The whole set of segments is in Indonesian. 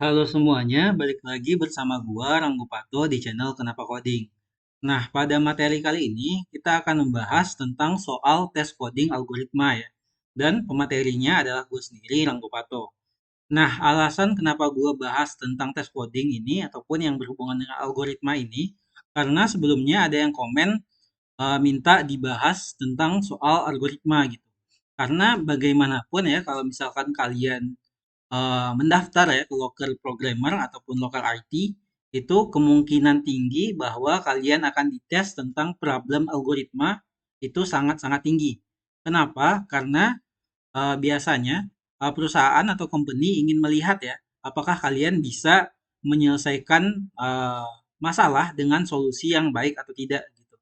Halo semuanya, balik lagi bersama gua Ranggo Pato di channel Kenapa Coding. Nah, pada materi kali ini kita akan membahas tentang soal tes coding algoritma ya. Dan pematerinya adalah gue sendiri, Ranggo Pato. Nah, alasan kenapa gua bahas tentang tes coding ini ataupun yang berhubungan dengan algoritma ini, karena sebelumnya ada yang komen minta dibahas tentang soal algoritma gitu. Karena bagaimanapun ya, kalau misalkan kalian mendaftar ya ke local programmer ataupun local IT, itu kemungkinan tinggi bahwa kalian akan dites tentang problem algoritma itu sangat-sangat tinggi. Kenapa? Karena biasanya perusahaan atau company ingin melihat ya, apakah kalian bisa menyelesaikan masalah dengan solusi yang baik atau tidak gitu.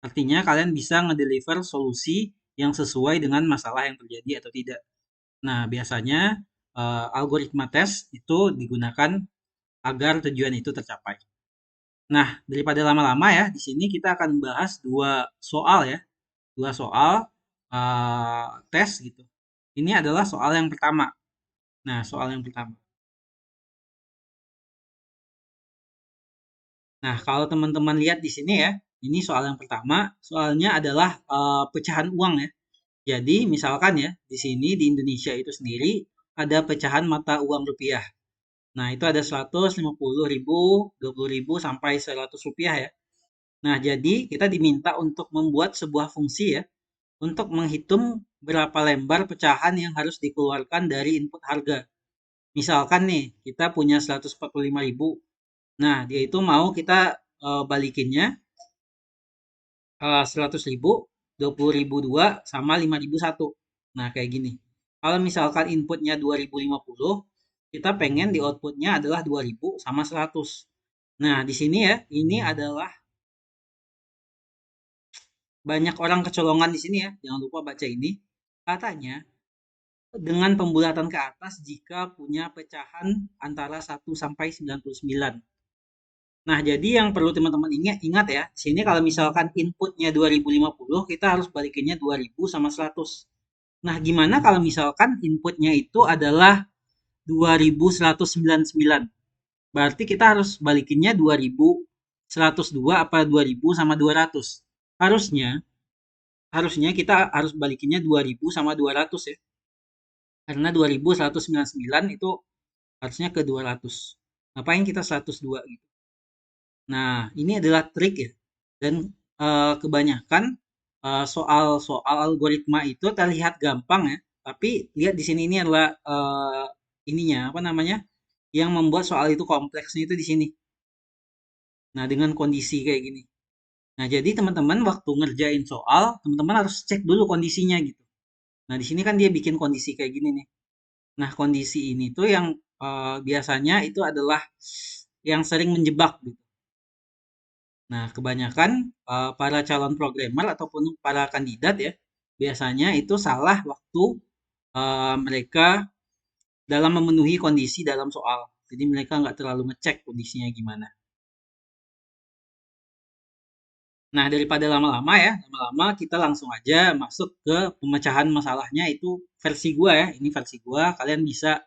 Artinya kalian bisa ngedeliver solusi yang sesuai dengan masalah yang terjadi atau tidak. Nah, biasanya algoritma tes itu digunakan agar tujuan itu tercapai. Nah, daripada lama-lama ya, di sini kita akan bahas dua soal tes gitu. Ini adalah soal yang pertama. Nah, soal yang pertama. Nah, kalau teman-teman lihat di sini ya, ini soal yang pertama. Soalnya adalah pecahan uang ya. Jadi, misalkan ya, di sini di Indonesia itu sendiri ada pecahan mata uang rupiah. Nah, itu ada 150.000, 20.000 sampai 100 rupiah ya. Nah, jadi kita diminta untuk membuat sebuah fungsi ya, untuk menghitung berapa lembar pecahan yang harus dikeluarkan dari input harga. Misalkan nih, kita punya 145.000. Nah, dia itu mau kita balikinnya 100.000, 20.000 dua, sama 5.000 satu. Nah, kayak gini. Kalau misalkan inputnya 2050, kita pengen di outputnya adalah 2000 sama 100. Nah, di sini ya, ini adalah banyak orang kecolongan di sini ya. Jangan lupa baca ini. Katanya, dengan pembulatan ke atas jika punya pecahan antara 1 sampai 99. Nah, jadi yang perlu teman-teman ingat ya, di sini kalau misalkan inputnya 2050, kita harus balikinnya 2000 sama 100. Nah, gimana kalau misalkan inputnya itu adalah 2199? Berarti kita harus balikinnya 2102 apa 2000 sama 200. Harusnya harusnya kita harus balikinnya 2000 sama 200 ya. Karena 2199 itu harusnya ke 200. Ngapain kita 102 gitu. Nah, ini adalah trik ya. Dan kebanyakan soal-soal algoritma itu terlihat gampang ya, tapi lihat di sini ini adalah ininya apa namanya? Yang membuat soal itu kompleksnya itu di sini. Nah, dengan kondisi kayak gini. Nah, jadi teman-teman waktu ngerjain soal, teman-teman harus cek dulu kondisinya gitu. Nah, di sini kan dia bikin kondisi kayak gini nih. Nah, kondisi ini tuh yang biasanya itu adalah yang sering menjebak gitu. Nah, kebanyakan para calon programmer ataupun para kandidat ya, biasanya itu salah waktu mereka dalam memenuhi kondisi dalam soal. Jadi mereka nggak terlalu ngecek kondisinya gimana. Nah, daripada lama-lama ya, lama-lama kita langsung aja masuk ke pemecahan masalahnya itu versi gua ya. Ini versi gua, kalian bisa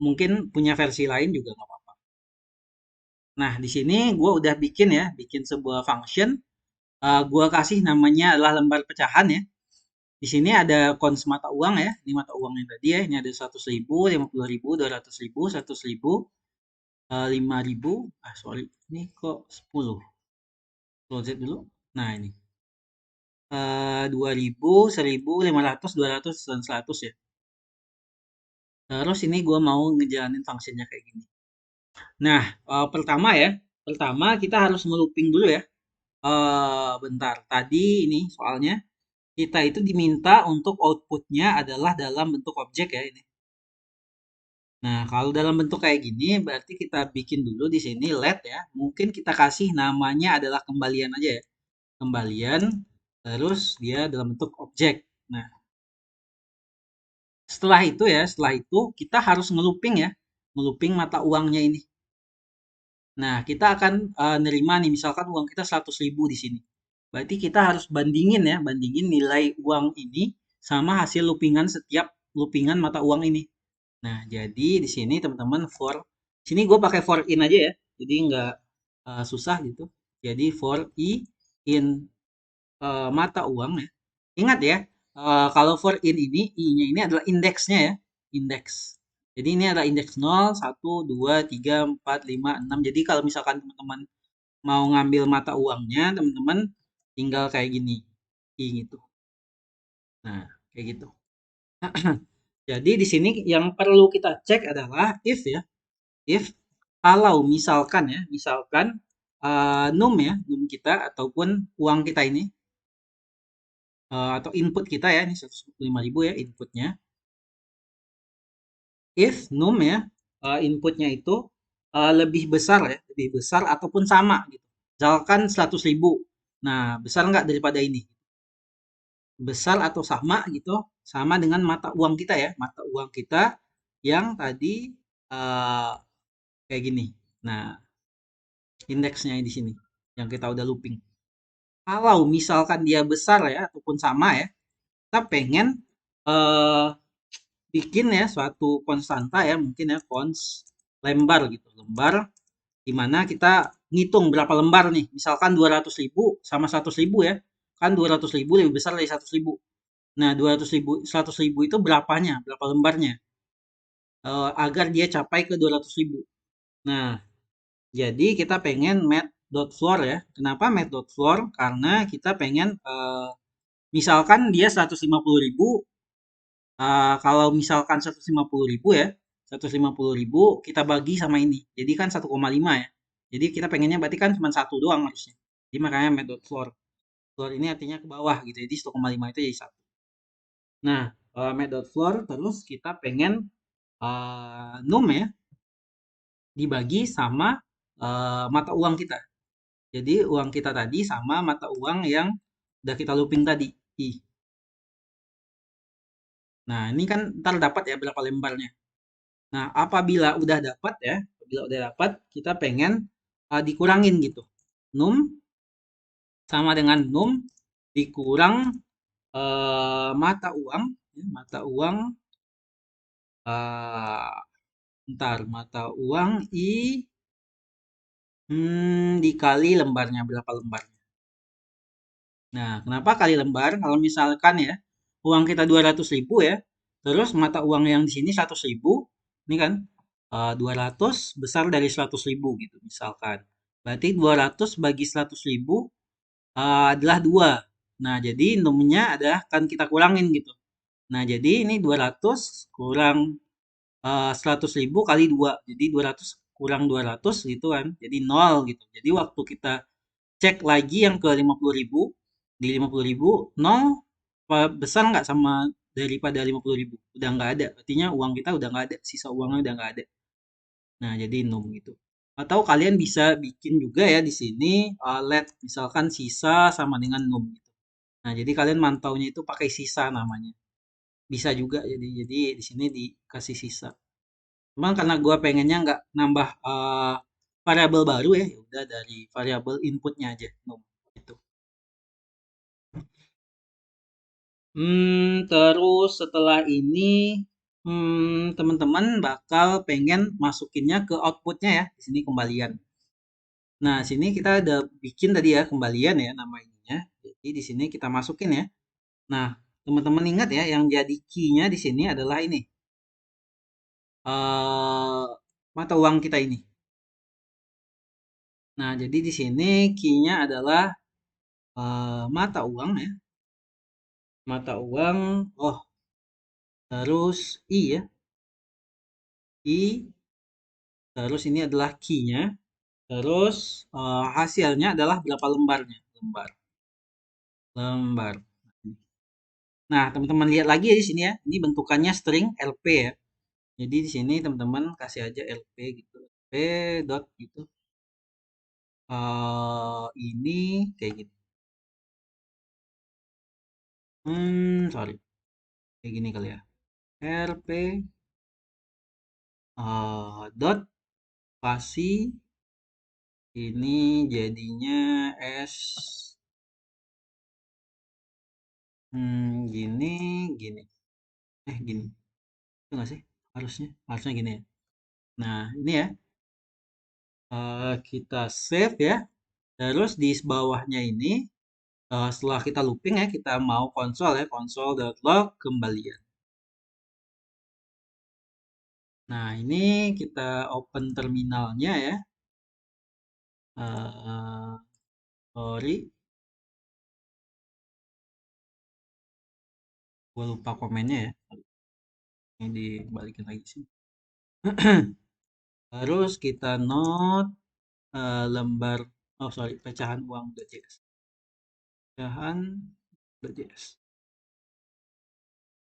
mungkin punya versi lain juga nggak apa-apa. Nah, di sini gua udah bikin ya, bikin sebuah function. Gua kasih namanya adalah lembar pecahan ya. Di sini ada kons mata uang ya. Ini mata uang yang tadi ya. Ini ada 100.000, 50.000, 200.000, 100.000, 5.000. Ah, sorry. Ini kok 10. Close dulu. Nah, ini. 2.000, 1.000, 500, 200, dan 100 ya. Terus ini gue mau ngejalanin fungsinya kayak gini. Nah, pertama ya. Pertama kita harus ngelooping dulu ya. Bentar. Tadi ini soalnya kita itu diminta untuk outputnya adalah dalam bentuk objek ya ini. Nah, kalau dalam bentuk kayak gini, berarti kita bikin dulu di sini let ya. Mungkin kita kasih namanya adalah kembalian aja ya. Kembalian, terus dia dalam bentuk objek. Nah, setelah itu kita harus ngelooping ya. Ngelooping mata uangnya ini. Nah, kita akan nerima nih, misalkan uang kita 100.000 di sini. Berarti kita harus bandingin ya, bandingin nilai uang ini sama hasil loopingan setiap loopingan mata uang ini. Nah, jadi di sini teman-teman for Sini gue pakai for in aja ya, jadi nggak susah gitu. Jadi for i in mata uang ya. Ingat ya, kalau for in ini i-nya ini adalah indeksnya ya, indeks. Jadi ini adalah indeks 0, 1, 2, 3, 4, 5, 6. Jadi kalau misalkan teman-teman mau ngambil mata uangnya, teman-teman tinggal kayak gini, i gitu. Nah, kayak gitu. Jadi di sini yang perlu kita cek adalah if ya, if kalau misalkan ya, misalkan num ya, num kita ataupun uang kita ini atau input kita ya, ini 145.000 ya inputnya. If num ya, inputnya itu lebih besar ya, lebih besar ataupun sama gitu. Misalkan 100.000. Nah, besar nggak daripada ini? Besar atau sama gitu, sama dengan mata uang kita ya, mata uang kita yang tadi eh, kayak gini. Nah, indeksnya di sini yang kita udah looping. Kalau misalkan dia besar ya ataupun sama ya, kita pengen eh, bikin ya suatu konstanta ya, mungkin ya lembar gitu, lembar di mana kita ngitung berapa lembar nih. Misalkan 200.000 sama 100.000 ya. Kan 200.000 lebih besar dari 100.000. Nah, 200.000 100.000 itu berapanya? Berapa lembarnya? Agar dia capai ke 200.000. Nah, jadi kita pengen mat.floor ya. Kenapa mat.floor? Karena kita pengen misalkan dia 150.000, kalau misalkan 150.000 ya, 150.000 kita bagi sama ini. Jadi kan 1,5 ya. Jadi kita pengennya berarti kan cuma satu doang harusnya. Jadi makanya mat.floor. Floor ini artinya ke bawah gitu. Jadi 1,5 itu jadi satu. Nah, mat.floor terus kita pengen num ya dibagi sama mata uang kita. Jadi uang kita tadi sama mata uang yang udah kita looping tadi. I. Nah, ini kan ntar dapat ya berapa lembarnya. Nah, apabila udah dapat ya, apabila udah dapat, kita pengen dikurangin gitu. Num sama dengan num dikurang mata uang, ya, mata uang, eh, ntar mata uang dikali lembarnya berapa lembar. Nah, kenapa kali lembar? Kalau misalkan ya, uang kita 200.000 ya, terus mata uang yang di sini 100.000, ini kan 200 besar dari 100.000 gitu misalkan. Berarti 200 bagi 100.000 adalah 2. Nah, jadi numnya adalah kan kita kurangin gitu. Nah, jadi ini 200 kurang 100.000 kali 2. Jadi 200 kurang 200 gitu kan. Jadi 0 gitu. Jadi waktu kita cek lagi yang ke 50.000, di 50.000 nol besar nggak sama daripada 50.000? Udah nggak ada, artinya uang kita udah nggak ada, sisa uangnya udah nggak ada. Nah, jadi num gitu. Atau kalian bisa bikin juga ya di sini let misalkan sisa sama dengan num gitu. Nah, jadi kalian mantaunya itu pakai sisa namanya. Bisa juga jadi di sini dikasih sisa. Cuman karena gua pengennya nggak nambah variabel baru ya, ya udah dari variabel inputnya aja num gitu. Terus setelah ini, teman-teman bakal pengen masukinnya ke outputnya ya, di sini kembalian. Nah, sini kita udah bikin tadi ya kembalian ya nama ininya. Jadi di sini kita masukin ya. Nah, teman-teman ingat ya yang jadi key-nya di sini adalah ini. eh Mata uang kita ini. Nah, jadi di sini key-nya adalah mata uang ya. Mata uang, oh, terus I ya. I, terus ini adalah key-nya. Terus hasilnya adalah berapa lembarnya? Lembar, lembar. Nah, teman-teman lihat lagi ya di sini ya. Ini bentukannya string LP ya. Jadi di sini teman-teman kasih aja LP gitu. LP dot gitu. Ini kayak gitu. Sorry. Kayak gini kali ya. LP dot pasi ini jadinya S gini gini. Gini. Itu nggak sih? Harusnya gini ya. Nah, ini ya. Kita save ya. Terus di bawahnya ini, setelah kita looping ya, kita mau konsol ya, console.log kembalian. Nah, ini kita open terminalnya ya. Sorry, gue lupa komennya ya. Ini dibalikin lagi sih. Terus kita note lembar, oh sorry, pecahan uang.js. Pecahan.js.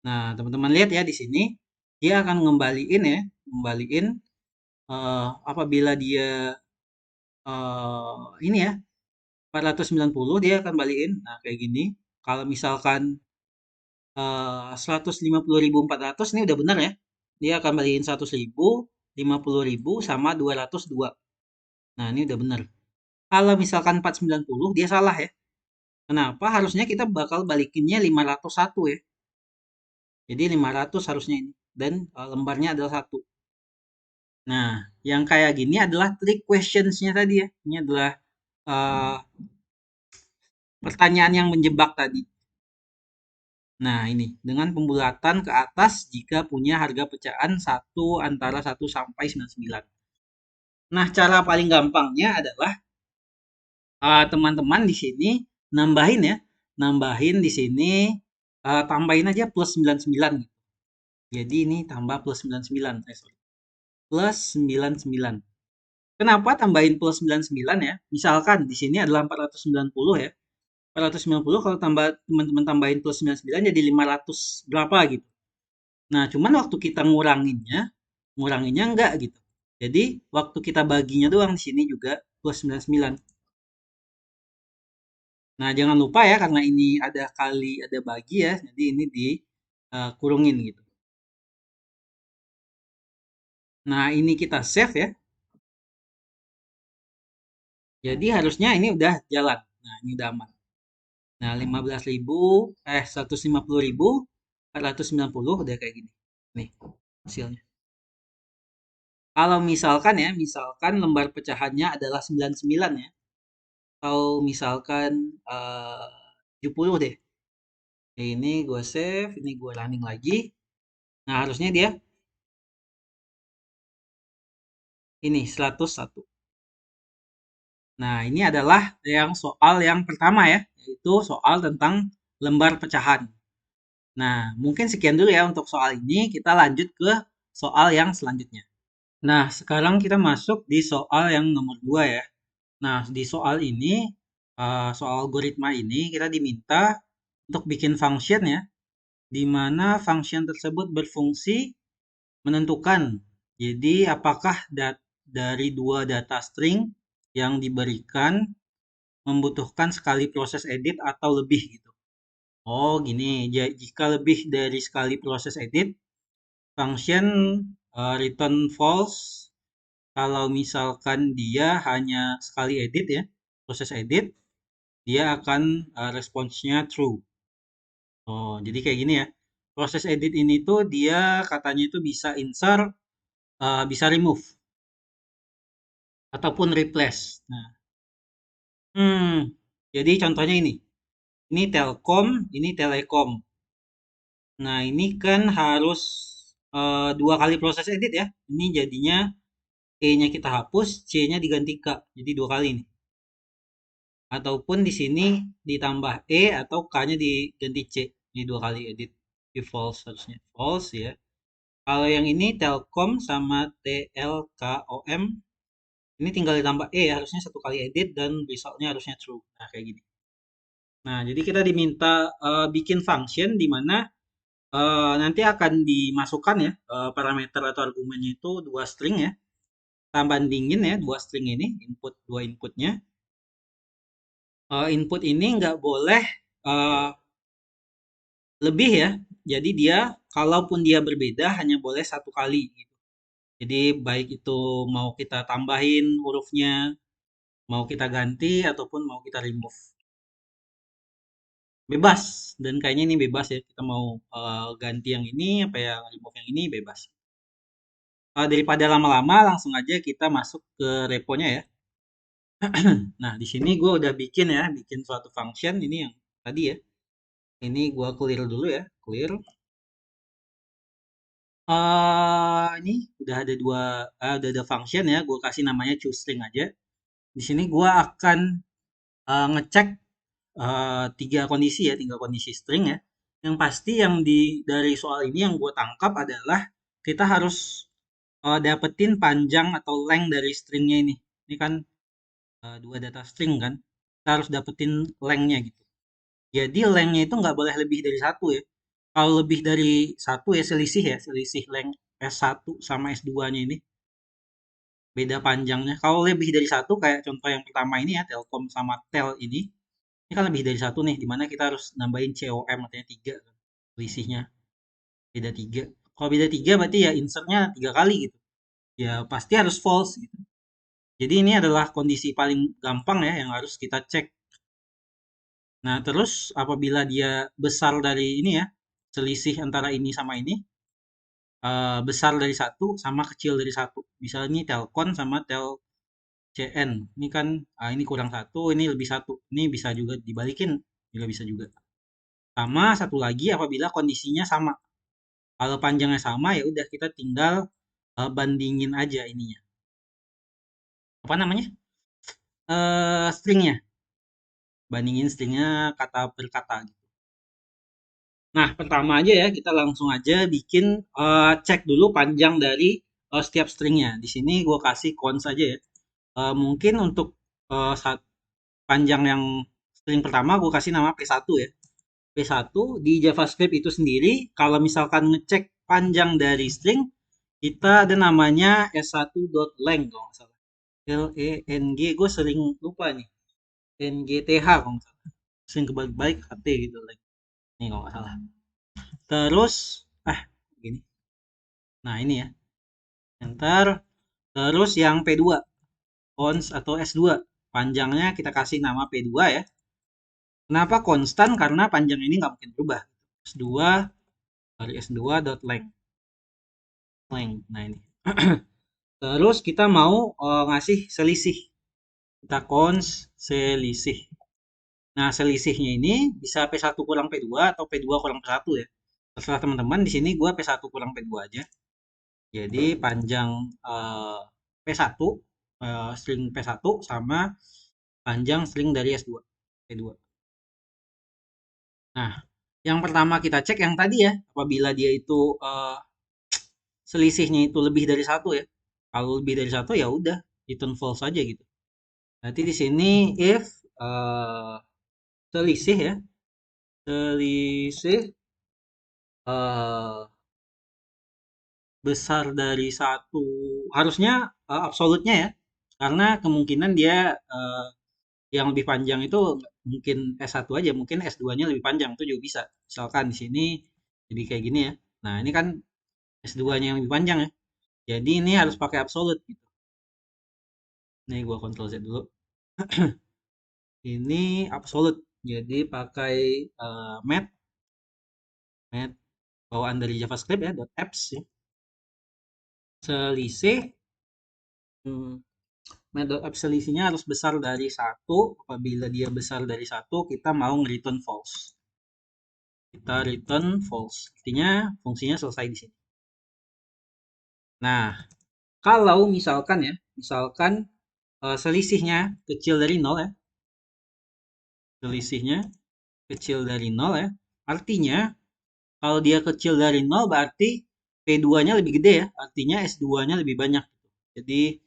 Nah, teman-teman lihat ya di sini, dia akan ngembaliin ya, ngembaliin apabila dia ini ya 490 dia akan balikin. Nah, kayak gini. Kalau misalkan 150.400 ini udah benar ya. Dia akan balikin 100.000, 50.000 sama 202. Nah, ini udah benar. Kalau misalkan 490 dia salah ya. Kenapa? Harusnya kita bakal balikinnya 501 ya. Jadi 500 harusnya ini. Dan lembarnya adalah satu. Nah, yang kayak gini adalah trick questions-nya tadi ya. Ini adalah uh, pertanyaan yang menjebak tadi. Nah, ini dengan pembulatan ke atas jika punya harga pecahan satu antara 1 sampai 99. Nah, cara paling gampangnya adalah teman-teman di sini nambahin ya. Nambahin di sini tambahin aja plus 99 gitu. Jadi ini tambah plus 99. Sorry. Plus 99. Kenapa tambahin plus 99 ya? Misalkan di sini adalah 490 ya. 490 kalau tambah teman-teman tambahin plus 99 jadi 500 berapa gitu. Nah, cuman waktu kita nguranginnya enggak gitu. Jadi, waktu kita baginya doang di sini juga plus 99. Nah, jangan lupa ya karena ini ada kali ada bagi ya. Jadi ini dikurungin gitu. Nah, ini kita save ya. Jadi harusnya ini udah jalan. Nah, ini udah aman. Nah, 15.000 150.000 490 udah kayak gini. Nih, hasilnya. Kalau misalkan ya, misalkan lembar pecahannya adalah 99 ya. Atau misalkan 70 deh. Ini gue save, ini gue running lagi. Nah, harusnya dia ini 101. Nah, ini adalah yang soal yang pertama ya, yaitu soal tentang lembar pecahan. Nah, mungkin sekian dulu ya untuk soal ini. Kita lanjut ke soal yang selanjutnya. Nah, sekarang kita masuk di soal yang nomor 2 ya. Nah, di soal ini, soal algoritma ini kita diminta untuk bikin function ya, di mana function tersebut berfungsi menentukan. Jadi, apakah dari dua data string yang diberikan membutuhkan sekali proses edit atau lebih gitu. Oh, gini. Jika lebih dari sekali proses edit, function return false. Kalau misalkan dia hanya sekali edit ya, proses edit, dia akan responsnya true. Oh, jadi kayak gini ya. Proses edit ini tuh dia katanya itu bisa insert, bisa remove ataupun replace. Nah, hmm, jadi contohnya ini. Ini Telkom, ini Telekom. Nah, ini kan harus dua kali proses edit ya. Ini jadinya E-nya kita hapus, C-nya diganti K. Jadi dua kali nih. Ataupun di sini ditambah E atau K-nya diganti C. Ini dua kali edit. Di false harusnya. False ya. Kalau yang ini Telkom sama TLKOM, ini tinggal ditambah E harusnya satu kali edit dan resultnya harusnya true. Nah, kayak gini. Nah, jadi kita diminta bikin function di mana nanti akan dimasukkan ya parameter atau argumennya itu dua string ya. Kita bandingin ya dua string ini, dua inputnya. Input ini nggak boleh eh, lebih ya. Jadi dia kalaupun dia berbeda hanya boleh satu kali gitu. Jadi baik itu mau kita tambahin hurufnya, mau kita ganti ataupun mau kita remove. Bebas dan kayaknya ini bebas ya. Kita mau ganti yang ini apa yang remove yang ini bebas. Daripada lama-lama langsung aja kita masuk ke reponya ya. Nah, di sini gue udah bikin ya, bikin suatu function ini yang tadi ya. Ini gue clear dulu ya, clear. Ini udah ada udah ada function ya. Gue kasih namanya toString aja. Di sini gue akan ngecek tiga kondisi ya, tiga kondisi string ya. Yang pasti yang dari soal ini yang gue tangkap adalah kita harus dapetin panjang atau length dari stringnya ini. Ini kan dua data string kan. Kita harus dapetin length-nya gitu. Jadi length-nya itu nggak boleh lebih dari satu ya. Kalau lebih dari satu ya selisih ya, selisih length S1 sama S2-nya ini beda panjangnya. Kalau lebih dari satu kayak contoh yang pertama ini ya, Telkom sama Tel ini kan lebih dari satu nih, dimana kita harus nambahin COM artinya tiga kan, selisihnya beda tiga. Kalau beda tiga berarti ya insertnya tiga kali gitu. Ya pasti harus false gitu. Jadi ini adalah kondisi paling gampang ya yang harus kita cek. Nah, terus apabila dia besar dari ini ya, selisih antara ini sama ini, besar dari satu sama kecil dari satu. Misalnya ini Telkom sama TelCN. Ini kan ini kurang satu, ini lebih satu. Ini bisa juga dibalikin, juga bisa juga. Sama satu lagi apabila kondisinya sama. Kalau panjangnya sama ya udah kita tinggal bandingin aja ininya. Apa namanya? Stringnya. Bandingin stringnya kata per kata gitu. Nah, pertama aja ya, kita langsung aja bikin cek dulu panjang dari setiap stringnya. Di sini gue kasih cons aja ya. Mungkin untuk panjang yang string pertama gue kasih nama P1 ya. P1 di JavaScript itu sendiri, kalau misalkan ngecek panjang dari string, kita ada namanya s1.length kalau nggak salah. Leng, gue sering lupa nih. NGTH kalau nggak salah. Sering kebalik-balik HT gitu. Length. Ini kalau nggak salah. Terus, gini. Nah, ini ya. Enter. Terus yang P2, cons atau S2. Panjangnya kita kasih nama P2 ya. Kenapa konstan? Karena panjang ini nggak mungkin berubah. S2 dari S2 dot length. Length. Nah, ini. Terus kita mau ngasih selisih. Kita cons selisih. Nah, selisihnya ini bisa P1 kurang P2 atau P2 kurang P1 ya. Terserah teman-teman, di sini gua P1 kurang P2 aja. Jadi panjang P1 string P1 sama panjang string dari S2 P2. Nah, yang pertama kita cek yang tadi ya, apabila dia itu selisihnya itu lebih dari satu ya. Kalau lebih dari satu ya udah return false aja gitu. Nanti di sini if selisih ya, selisih besar dari satu, harusnya absolutnya ya, karena kemungkinan dia yang lebih panjang itu mungkin S1 aja, mungkin S2-nya lebih panjang itu juga bisa. Misalkan di sini jadi kayak gini ya. Nah, ini kan S2-nya yang lebih panjang ya. Jadi ini harus pakai absolut gitu. Nih gua Ctrl Z dulu. Ini absolut. Jadi pakai math bawaan dari JavaScript ya, .apps ya. Selisih hmm, math.apps selisihnya harus besar dari satu. Apabila dia besar dari satu, kita mau return false. Kita return false. Artinya fungsinya selesai di sini. Nah, kalau misalkan ya, misalkan selisihnya kecil dari nol ya, selisihnya kecil dari nol ya, artinya kalau dia kecil dari nol berarti P2-nya lebih gede ya, artinya S2-nya lebih banyak. Jadi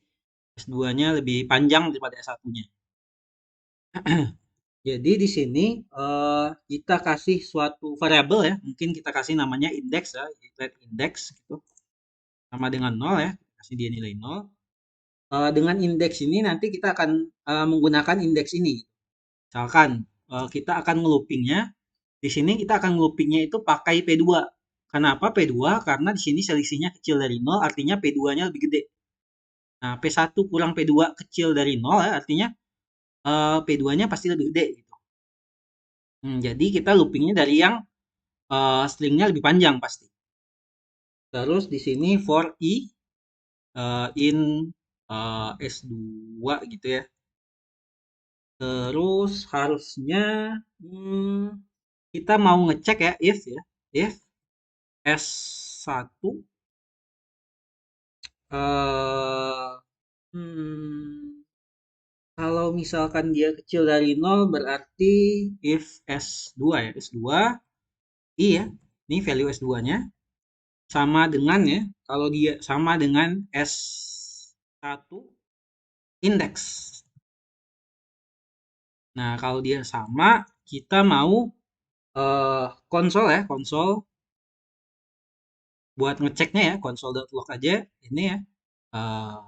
S2-nya lebih panjang daripada S1-nya. Jadi di sini kita kasih suatu variabel ya, mungkin kita kasih namanya index ya, let index gitu, sama dengan nol ya, kasih dia nilai nol. Dengan indeks ini nanti kita akan menggunakan indeks ini. Misalkan kita akan ngeloopingnya, di sini kita akan ngeloopingnya itu pakai P2. Kenapa P2? Karena di sini selisihnya kecil dari nol, artinya P2-nya lebih gede. Nah, P1 kurang P2 kecil dari nol ya, artinya P2-nya pasti lebih gede gitu. Jadi kita loopingnya dari yang stringnya lebih panjang pasti. Terus di sini for i in S2 gitu ya. Terus harusnya kita mau ngecek ya, if S1 eh hmm, kalau misalkan dia kecil dari nol berarti if S2 ya, S2 iya, ini value S2-nya sama dengan ya, kalau dia sama dengan S1 indeks. Nah, kalau dia sama, kita mau konsol ya, konsol buat ngeceknya ya, console.log aja ini ya. Eh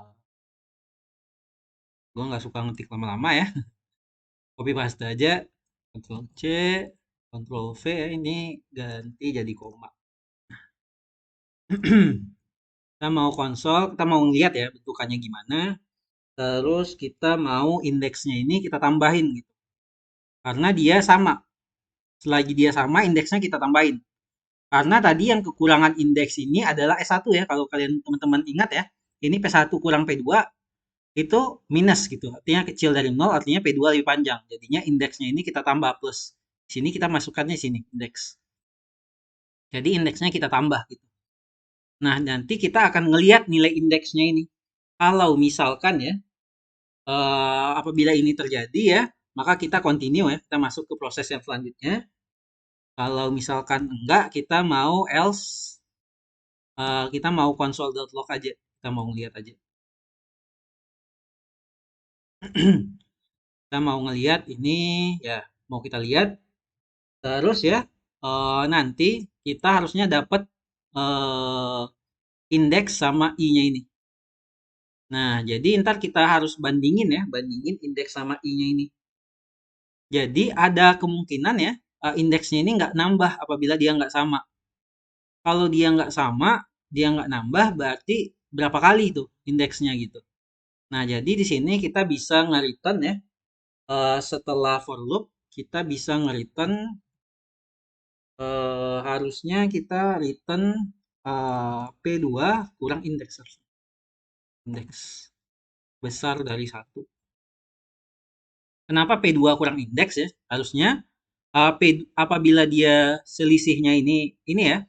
gue nggak suka ngetik lama-lama ya, copy paste aja, Ctrl C, Ctrl V ya, ini ganti jadi koma. Kita mau konsol, kita mau ngeliat ya bentukannya gimana. Terus kita mau indeksnya ini kita tambahin gitu. Karena dia sama. Selagi dia sama, indeksnya kita tambahin. Karena tadi yang kekurangan indeks ini adalah S1 ya. Kalau kalian teman-teman ingat ya, ini P1 kurang P2 itu minus gitu. Artinya kecil dari nol, artinya P2 lebih panjang. Jadinya indeksnya ini kita tambah plus. Sini kita masukkannya sini, indeks. Jadi indeksnya kita tambah gitu. Nah, nanti kita akan ngelihat nilai indeksnya ini. Kalau misalkan ya, apabila ini terjadi ya, maka kita continue ya, kita masuk ke proses yang selanjutnya. Kalau misalkan enggak, kita mau else, kita mau console.log aja, kita mau ngelihat aja. Kita mau ngelihat ini, ya mau kita lihat. Terus ya, nanti kita harusnya dapat eh, indeks sama i-nya ini. Nah, jadi ntar kita harus bandingin ya, bandingin indeks sama i-nya ini. Jadi ada kemungkinan ya, indeksnya ini nggak nambah apabila dia nggak sama. Kalau dia nggak sama, dia nggak nambah, berarti berapa kali itu indeksnya gitu. Nah, jadi di sini kita bisa nge-return ya, setelah for loop, kita bisa nge-return, harusnya kita return P2 kurang indeks, indeks besar dari satu. Kenapa P2 kurang indeks ya? Harusnya apabila dia selisihnya ini ya,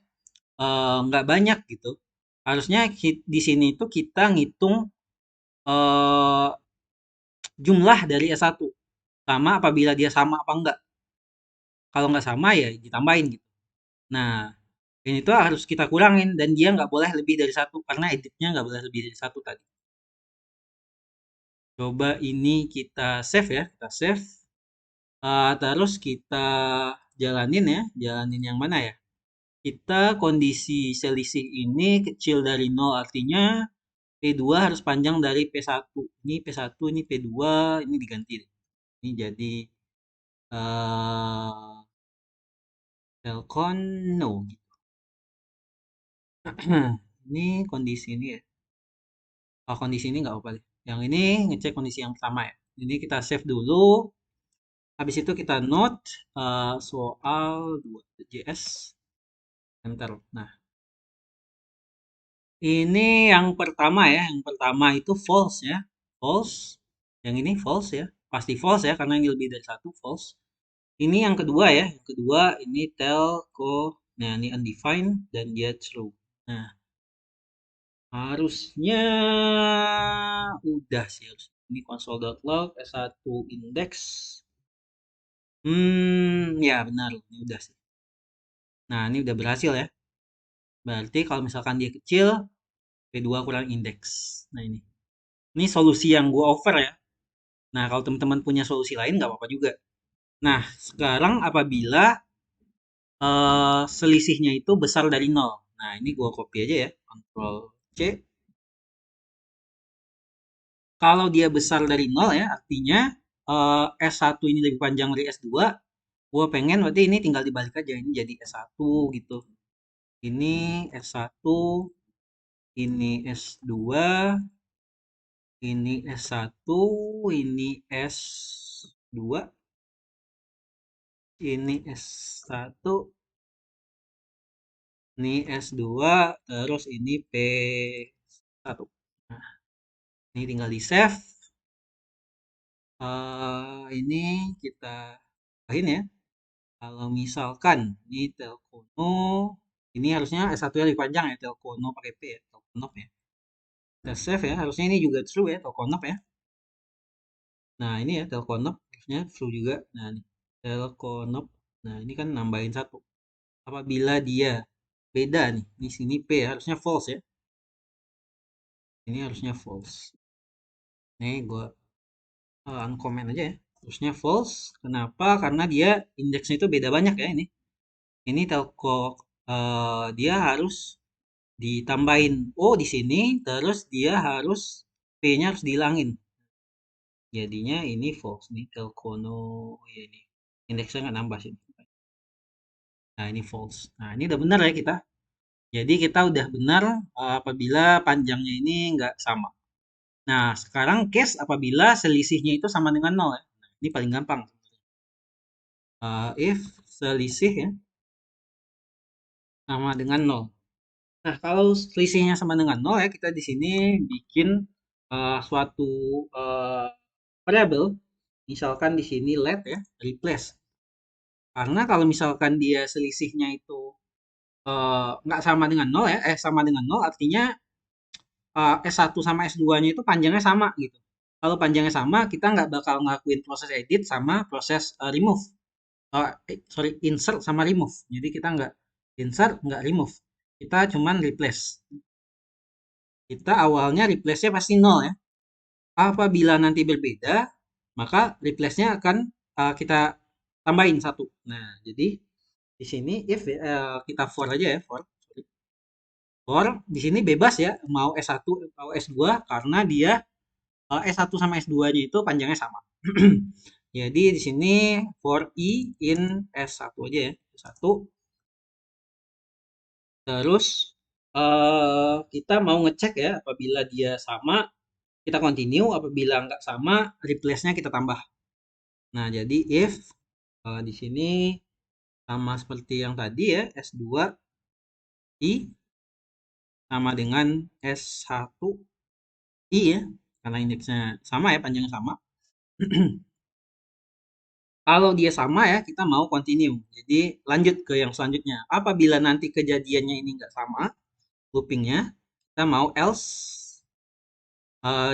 nggak banyak gitu. Harusnya di sini itu kita ngitung eh, jumlah dari S1 sama apabila dia sama apa enggak. Kalau nggak sama ya ditambahin gitu. Nah, ini tuh harus kita kurangin dan dia nggak boleh lebih dari satu karena editnya nggak boleh lebih dari satu tadi. Coba ini kita save ya, kita save. Terus kita jalanin ya, jalanin yang mana ya? Kita kondisi selisih ini kecil dari nol artinya P2 harus panjang dari P1. Ini P1, ini P2, ini diganti deh. Ini jadi eh Telcon no. Ini kondisi ini ya. Oh, kondisi ini nggak apa-apa deh. Yang ini ngecek kondisi yang pertama ya. Ini kita save dulu. Habis itu kita note soal 2 JS. Enter. Nah, ini yang pertama ya. Yang pertama itu false ya. False. Yang ini false ya. Pasti false ya karena ini lebih dari satu false. Ini yang kedua ya. Yang kedua ini telco. Nah, ini undefined dan dia true. Nah, harusnya udah sih harus. Ini console.log S1 index. Ya benar. Ini udah sih. Nah, ini udah berhasil ya. Berarti kalau misalkan dia kecil, P2 kurang indeks. Nah, ini. Ini solusi yang gue offer ya. Nah, kalau teman-teman punya solusi lain nggak apa-apa juga. Nah, sekarang apabila selisihnya itu besar dari nol. Nah, ini gua copy aja ya, Ctrl C. Kalau dia besar dari nol ya, artinya S1 ini lebih panjang dari S2. Gua pengen berarti ini tinggal dibalik aja, ini jadi S1 gitu. Ini S1, ini S2, ini S1, ini S2, ini S1, ini S2, terus ini P1. Ini tinggal di save. Ini kita tambahin ya. Kalau misalkan ini Telkono, ini harusnya S1-nya lebih panjang ya, Telkono pakai P ya, Telkonop ya. Kita save ya, harusnya ini juga true ya, Telkonop ya. Nah ini ya, Telkonop, harusnya true juga. Nah ini, Telkonop. Nah ini kan nambahin satu. Apabila dia beda nih, di sini P ya, harusnya false ya. Ini harusnya false. Nih gue uncomment aja ya. Harusnya false. Kenapa? Karena dia indeksnya itu beda banyak ya ini. Ini telco dia harus ditambahin O di sini, terus dia harus P-nya harus dihilangin. Jadinya ini false nih, Telkono ya ini. Indeksnya nggak nambah sih. Nah, ini false. Nah, ini udah benar ya kita. Jadi kita udah benar apabila panjangnya ini nggak sama. Nah, sekarang case apabila selisihnya itu sama dengan nol ya. Nah, ini paling gampang. If selisih ya sama dengan nol. Nah, kalau selisihnya sama dengan nol ya, kita di sini bikin suatu uh, variable. Misalkan di sini let ya, replace. Karena kalau misalkan dia selisihnya itu nggak sama dengan nol ya, sama dengan nol artinya S1 sama S2-nya itu panjangnya sama gitu. Kalau panjangnya sama, kita nggak bakal ngelakuin proses edit sama proses remove. Sorry, insert sama remove. Jadi kita nggak insert, nggak remove. Kita cuman replace. Kita awalnya replace-nya pasti nol ya. Apabila nanti berbeda, maka replace-nya akan kita tambahin satu. Nah, jadi di sini if kita for aja ya, for di sini bebas ya mau S1 atau S2 karena dia S1 sama S2-nya itu panjangnya sama. Jadi di sini for i in S1 aja ya. S1 terus kita mau ngecek ya apabila dia sama kita continue, apabila nggak sama replace-nya kita tambah. Nah, jadi if di sini sama seperti yang tadi ya, S2 I sama dengan S1 I ya, karena indeksnya sama ya, panjangnya sama. Kalau dia sama ya, kita mau continue. Jadi lanjut ke yang selanjutnya. Apabila nanti kejadiannya ini nggak sama, loopingnya, kita mau else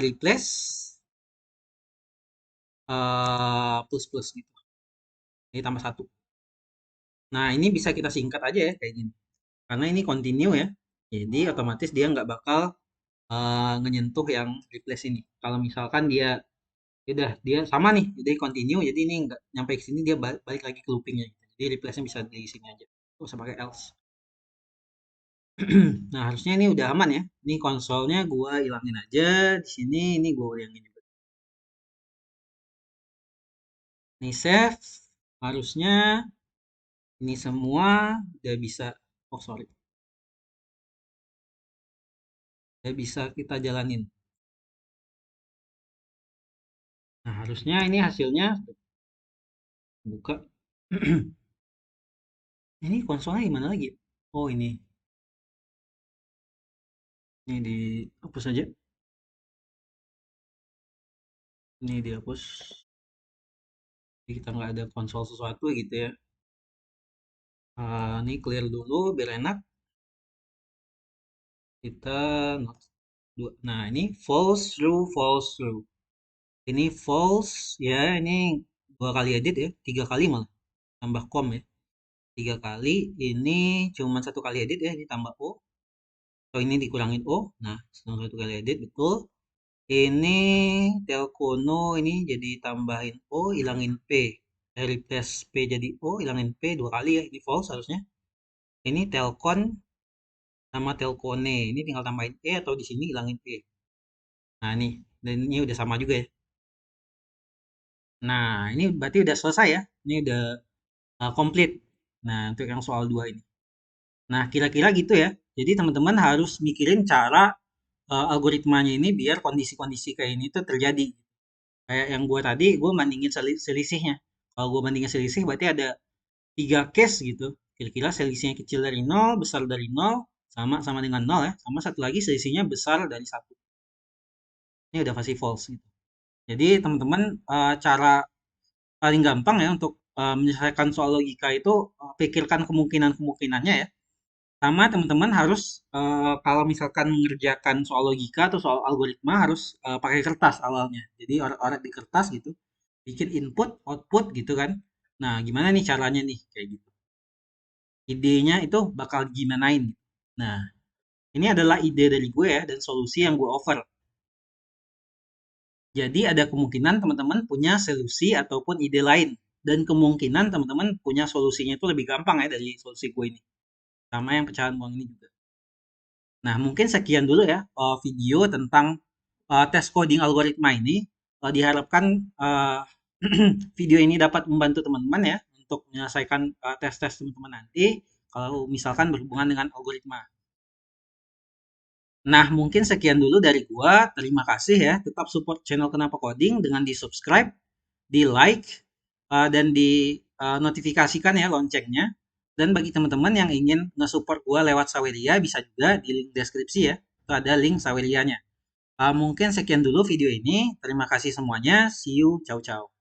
replace plus plus gitu. Ini tambah satu. Nah ini bisa kita singkat aja ya kayak gini. Karena ini continue ya. Jadi otomatis dia nggak bakal ngenyentuh yang replace ini. Kalau misalkan dia udah dia sama nih, jadi continue, jadi ini nggak nyampe ke sini dia balik lagi ke loopingnya. Jadi replace-nya bisa di sini aja. Gak usah pakai else. Nah harusnya ini udah aman ya. Ini konsolnya gua ilangin aja. Di sini ini gua ilangin juga. Ini save. Harusnya ini semua udah bisa. Oh sorry, udah bisa kita jalanin. Nah harusnya ini hasilnya buka. Ini konsolnya gimana lagi? Oh ini dihapus aja. Ini dihapus. Jadi kita nggak ada konsol sesuatu gitu ya. Ini clear dulu biar enak. Kita nah ini false through. Ini false ya. Ini 2 kali edit ya, 3 kali malah tambah com ya. 3 kali. Ini cuma 1 kali edit ya. Ini tambah o. Atau ini dikurangin o. Nah, 1 kali edit betul. Ini Telkono ini jadi tambahin O, hilangin P. Replace P jadi O, hilangin P 2 kali ya. Ini false harusnya. Ini Telkon sama Telkone. Ini tinggal tambahin E atau di sini hilangin E. Nah, ini. Dan ini udah sama juga ya. Nah, ini berarti udah selesai ya. Ini udah komplit. Nah, untuk yang soal 2 ini. Nah, kira-kira gitu ya. Jadi teman-teman harus mikirin cara algoritmanya ini biar kondisi-kondisi kayak ini tuh terjadi. Kayak yang gue tadi, gue bandingin selisihnya. Kalau gue bandingin selisih, berarti ada 3 case gitu. Kira-kira selisihnya kecil dari nol, besar dari nol, sama sama dengan nol ya. Sama satu lagi selisihnya besar dari satu. Ini udah pasti false gitu. Jadi teman-teman, cara paling gampang ya untuk menyelesaikan soal logika itu pikirkan kemungkinan-kemungkinannya ya. Sama teman-teman harus kalau misalkan mengerjakan soal logika atau soal algoritma harus pakai kertas awalnya. Jadi oret-oret di kertas gitu, bikin input, output gitu kan. Nah, gimana nih caranya nih kayak gitu. Idenya itu bakal gimanain gitu. Nah, ini adalah ide dari gue ya dan solusi yang gue offer. Jadi ada kemungkinan teman-teman punya solusi ataupun ide lain. Dan kemungkinan teman-teman punya solusinya itu lebih gampang ya dari solusi gue ini. Sama yang pecahan uang ini juga. Nah, mungkin sekian dulu ya video tentang tes coding algoritma ini. Diharapkan eh, video ini dapat membantu teman-teman ya untuk menyelesaikan tes-tes teman-teman nanti kalau misalkan berhubungan dengan algoritma. Nah, mungkin sekian dulu dari gua. Terima kasih ya. Tetap support channel Kenapa Coding dengan di-subscribe, di-like, dan di notifikasikan ya loncengnya. Dan bagi teman-teman yang ingin nge-support gua lewat Saweria, bisa juga di link deskripsi ya. Itu ada link Sawerianya. Mungkin sekian dulu video ini. Terima kasih semuanya. See you. Ciao, ciao.